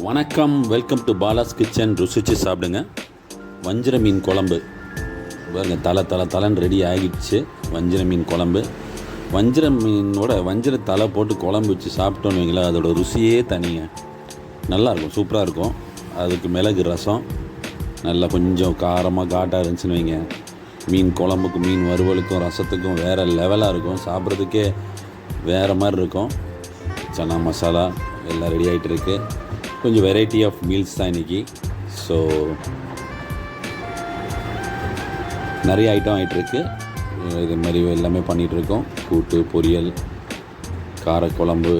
வணக்கம், welcome to Bala's kitchen. ருசிச்சு சாப்பிடுங்க. வஞ்சிர மீன் குழம்பு பாருங்க, தலைன்னு ரெடி ஆகிடுச்சு. வஞ்சிர மீன் குழம்பு, வஞ்சிர மீனோட வஞ்சிர தலை போட்டு குழம்பு வச்சு சாப்பிட்டோன்னு வைங்களா, அதோட ருசியே தனிங்க. நல்லாயிருக்கும், சூப்பராக இருக்கும். அதுக்கு மிளகு ரசம் நல்லா கொஞ்சம் காரமாக காட்டாக இருந்துச்சுன்னு வைங்க, மீன் குழம்புக்கு மீன் வறுவலுக்கும் ரசத்துக்கும் வேறு லெவலாக இருக்கும். சாப்பிட்றதுக்கே வேறு மாதிரி இருக்கும். சன்னா மசாலா எல்லாம் ரெடி ஆகிட்டு இருக்கு. கொஞ்சம் வெரைட்டி ஆஃப் மீல்ஸ் தான் இன்றைக்கி. ஸோ நிறைய ஐட்டம் ஆகிட்டுருக்கு. இது மாதிரி எல்லாமே பண்ணிகிட்ருக்கோம். கூட்டு, பொரியல், காரக்குழம்பு.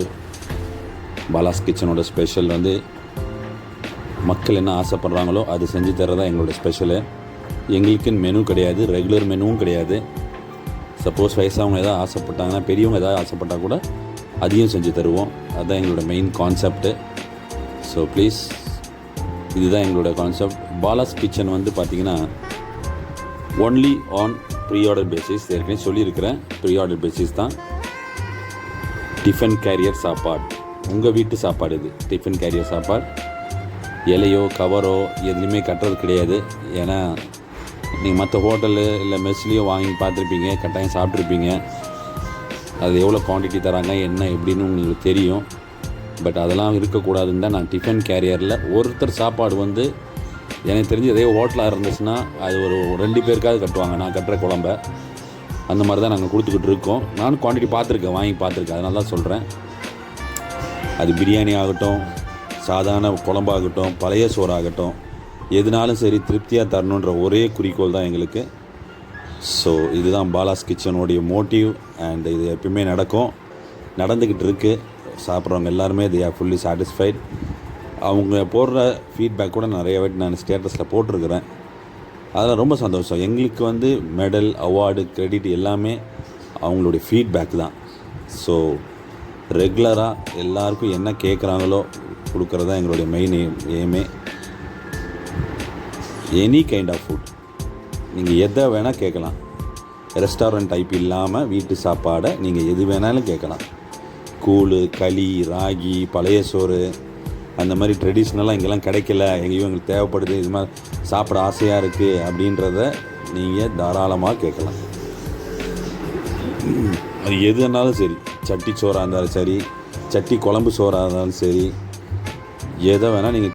பாலாஸ் கிச்சனோட ஸ்பெஷல் வந்து மக்கள் என்ன ஆசைப்பட்றாங்களோ அது செஞ்சு தர்றதான் எங்களோட ஸ்பெஷலு. எங்களுக்குன்னு மெனு கிடையாது, ரெகுலர் மெனுவும் கிடையாது. சப்போஸ் வயசானவங்க எதாவது ஆசைப்பட்டாங்கன்னா, பெரியவங்க எதாவது ஆசைப்பட்டால் கூட அதையும் செஞ்சு தருவோம். அதுதான் எங்களோட மெயின் கான்செப்ட்டு. ஸோ ப்ளீஸ், இதுதான் எங்களோட கான்செப்ட். பாலாஸ் கிச்சன் வந்து பார்த்திங்கன்னா only on pre order basis. ஏற்கனவே சொல்லியிருக்கிறேன், ப்ரீ ஆர்டர் பேசிஸ் தான். டிஃபன் கேரியர் சாப்பாடு, உங்கள் வீட்டு சாப்பாடு. இது டிஃபன் கேரியர் சாப்பாடு. இலையோ கவரோ எதுலேயுமே கட்டுறது கிடையாது. ஏன்னா நீங்கள் மற்ற ஹோட்டலு இல்லை மெஸ்லேயோ வாங்கி பார்த்துருப்பீங்க, கட்டாயம் சாப்பிட்ருப்பீங்க. அது எவ்வளோ குவான்டிட்டி தராங்க, என்ன எப்படின்னு உங்களுக்கு தெரியும். பட் அதெல்லாம் இருக்கக்கூடாதுன்னு தான் நான் டிஃபன் கேரியரில் ஒருத்தர் சாப்பாடு வந்து எனக்கு தெரிஞ்சு எதையோ ஹோட்டலாக இருந்துச்சுன்னா அது ஒரு 2 பேருக்காவது கட்டுவாங்க. நான் கட்டுற குழம்ப அந்த மாதிரி தான் நாங்கள் கொடுத்துக்கிட்டு இருக்கோம். நானும் குவான்டிட்டி பார்த்துருக்கேன், வாங்கி பார்த்துருக்கேன். அதனால தான் சொல்கிறேன். அது பிரியாணி ஆகட்டும், சாதாரண குழம்பாகட்டும், பழைய சோறாகட்டும், எதுனாலும் சரி திருப்தியாக தரணுன்ற ஒரே குறிக்கோள் தான் எங்களுக்கு. ஸோ இதுதான் பாலாஸ் கிச்சனுடைய மோட்டிவ். அண்ட் இது எப்பயுமே நடந்துக்கிட்டு இருக்குது. சாப்பிட்றவங்க எல்லாருமே தே ஆர் ஃபுல்லி சாட்டிஸ்ஃபைட். அவங்க போடுற ஃபீட்பேக் கூட நிறைய வாட்டி நான் ஸ்டேட்டஸில் போட்டிருக்கிறேன். அதெல்லாம் ரொம்ப சந்தோஷம். எங்களுக்கு வந்து மெடல், அவார்டு, கிரெடிட் எல்லாமே அவங்களுடைய ஃபீட்பேக் தான். ஸோ ரெகுலராக எல்லாருக்கும் என்ன கேட்குறாங்களோ கொடுக்குறது தான் எங்களுடைய மெயின் எய்மே. எனி கைண்ட் ஆஃப் ஃபுட் நீங்கள் எதை வேணால் கேட்கலாம். ரெஸ்டாரண்ட் டைப் இல்லாமல் வீட்டு சாப்பாடை நீங்கள் எது வேணாலும் கேட்கலாம். கூழ், களி, ராகி, பழைய சோறு, அந்த மாதிரி ட்ரெடிஷ்னலாக இங்கெல்லாம் கிடைக்கல, எங்கேயும் எங்களுக்கு தேவைப்படுது, இது மாதிரி சாப்பிட ஆசையாக இருக்குது அப்படின்றத நீங்கள் தாராளமாக கேட்கலாம். அது எது வேணாலும் சரி, சட்டி சோறாக இருந்தாலும் சரி, சட்டி குழம்பு சோறாக இருந்தாலும் சரி, எதை வேணால் நீங்கள்